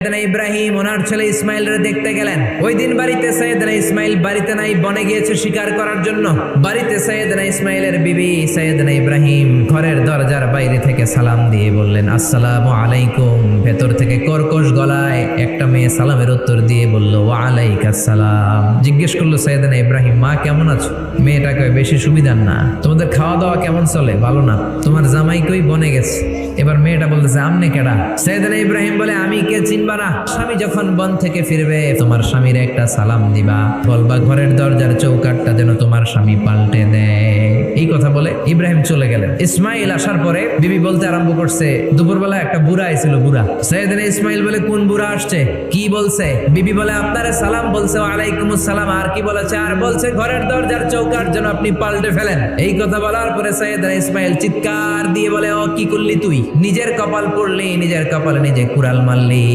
সৈয়দনা ইব্রাহিম ওনার ছেলে ইসমাইলরে দেখতে গেলেন। ওই দিন বাড়িতে সৈয়দনা ইসমাইল বাড়িতে নাই, বনে গিয়েছে শিকার করার জন্য। বাড়িতে সৈয়দনা ইসমাইলের বিবি সৈয়দনা ইব্রাহিম ঘরের দরজার বাইরে থেকে সালাম দিয়ে বললেন, আসসালামু আলাইকুম। ভেতর থেকে কর্কশ গলায় একটা মেয়ে সালামের উত্তর দিয়ে বলল, ওয়া আলাইকাস সালাম। জিজ্ঞেস করলো সৈয়দনা ইব্রাহিম, মা কেমন আছো? মেয়েটা কয়, বেশি সুবিধার না। তোমাদের খাওয়া দাওয়া কেমন চলে? ভালো না। তোমার জামাই কই? বনে গেছে। এবার মেয়েটা বলতেছে, আমনে কেডা? সৈয়দনা ইব্রাহিম বলে, আমি কে চিনবা না? স্বামী যখন বন থেকে ফিরবে তোমার স্বামীর একটা সালাম দিবা, বলবা ঘরের দরজার চৌকাঠটা যেন তোমার স্বামী পাল্টে দেয়। এই কথা বলে ইব্রাহিম চলে গেলেন। ইসমাইল আসার পরে বিবি বলতে আরম্ভ করছে, দুপুরবেলা একটা বুড়া আইছিল। বুড়া সৈয়দনা ইসমাইল বলে, কোন বুড়া আসছে? কি বলছে? বিবি বলে, আপনারে সালাম বলছে। ওয়ালাইকুমুস সালাম। আর কি বলেছে? আর বলছে ঘরের দরজার চৌকাঠ যেন আপনি পাল্টে ফেলেন। এই কথা বলার পরে সৈয়দনা ইসমাইল চিৎকার দিয়ে বলে, ও কি করলি তুই? নিজের কপাল পড়লি, নিজের কপালে নিজে কুড়াল মারলি।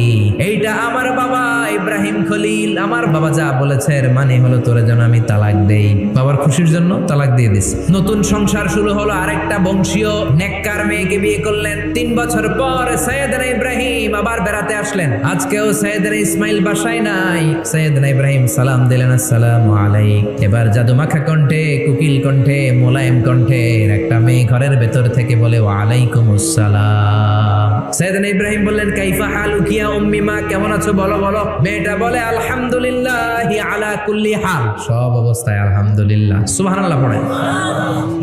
এইটা আমার বাবা ইব্রাহিম খলিল, আমার বাবা যা বলেছে এর মানে হলো তোরে যেন আমি তালাক দেই। বাবার খুশির জন্য তালাক দিয়ে দিস। নতুন সংসার শুরু হলো। আরেকটা বংশীয় নেককার মেয়েকে বিয়ে করলেন। 3 বছর পর সৈয়দনা ইব্রাহিম আবার বেড়াতে আসলেন। আজকেও সৈয়দনা ইসমাইল বাসায় নাই। সৈয়দনা ইব্রাহিম সালাম দিলেন, আসসালামু আলাইক। এবার জাদুমাখা কণ্ঠে, কুকিল কণ্ঠে, মোলায়েম কণ্ঠে একটা মেয়ে ঘরের ভেতর থেকে বলে, ওয়া আলাইকুমুস সালাম। সৈয়দনা ইব্রাহিম বললেন, কাইফা হালুকি ইয়া উম্মি, মা কেমন আছো? বলো বলো। মেয়েটা বলে, আলহামদুলিল্লাহি আলা কুল্লি হাল, সব অবস্থায় আলহামদুলিল্লাহ। সুবহানাল্লাহ পড়ে।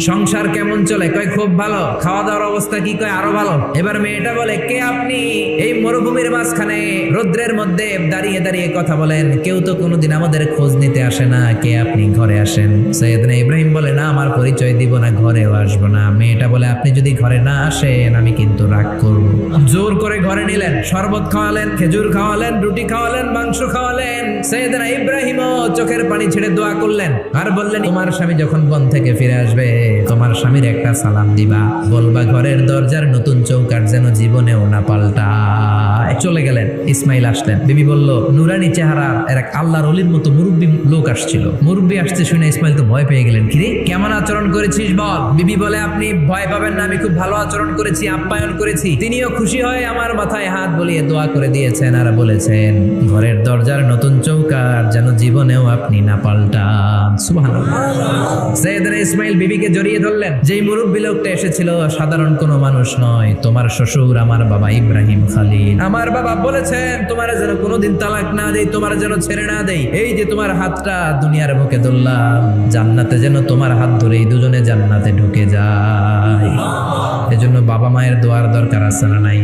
সংসার কেমন চলে? কয় খুব ভালো। খাওয়া দাওয়ার অবস্থা কি? কয় আরো ভালো। এবার মেয়েটা বলে, কে আপনি? এই মরুভূমির মাঝখানে রৌদ্রের মধ্যে দাঁড়িয়ে দাঁড়িয়ে কথা বলেন, কেউ তো কোনোদিন আমাদের খোঁজ নিতে আসে না। কে আপনি? ঘরে আসেন। সৈয়দনা ইব্রাহিম বলে, না আমার পরিচয় দিব না, ঘরেও আসবো না। মেয়েটা বলে, আপনি যদি ঘরে না আসেন আমি কিন্তু রাগ করব। জোর করে ঘরে নিলেন, শরবত খাওয়ালেন, খেজুর খাওয়ালেন, রুটি খাওয়ালেন, মাংস খাওয়ালেন। সৈয়দনা ইব্রাহিমও চোখের পানি ছেড়ে দোয়া করলেন আর বললেন, তোমার স্বামী যখন বন থেকে ফিরে আসবে তোমার স্বামীর একটা সালাম দিবা, বলবা ঘরের দরজার নতুন চৌকাঠ যেন জীবনেও না পাল্টায়। চলে গেলেন। ইসমাইল আসলেন। বিবি বলল, নুরানি চেহারা এক আল্লাহর ওলির মতো মুরব্বী লোক আসছিল। মুরব্বী আসতে শুনে ইসমাইল তো ভয় পেয়ে গেলেন। কিরে কেমন আচরণ করেছিস বল? বিবি বলে, আপনি ভয় পাবেন না, আমি খুব ভালো আচরণ করেছি, আপ্যায়ন করেছি। তিনিও খুশি হয়ে আমার মাথায় হাত বুলিয়ে দোয়া করে দিয়েছেন আর বলেছেন, ঘরের দরজার নতুন চৌকাঠ যেন জীবনেও আপনি না পাল্টান। সুবহানাল্লাহ। সৈয়দনা ইসমাইল বিবিকে জড়িয়ে ধরলেন। যেই মুরব্বী লোকটা এসেছিল সাধারণ কোনো মানুষ নয়, তোমার শ্বশুর আমার বাবা ইব্রাহিম খলিল। আমার বাবা বলেছেন তোমার যেন কোনোদিন তালাক না দেই, তোমার যেন ছেড়ে না দেই। এই যে তোমার হাতটা দুনিয়ার বুকে ধরলাম, জান্নাতে যেন তোমার হাত ধরেই দুজনে জান্নাতে ঢুকে যায়। এজন্য বাবা মায়ের দোয়ার দরকার আছে না নাই?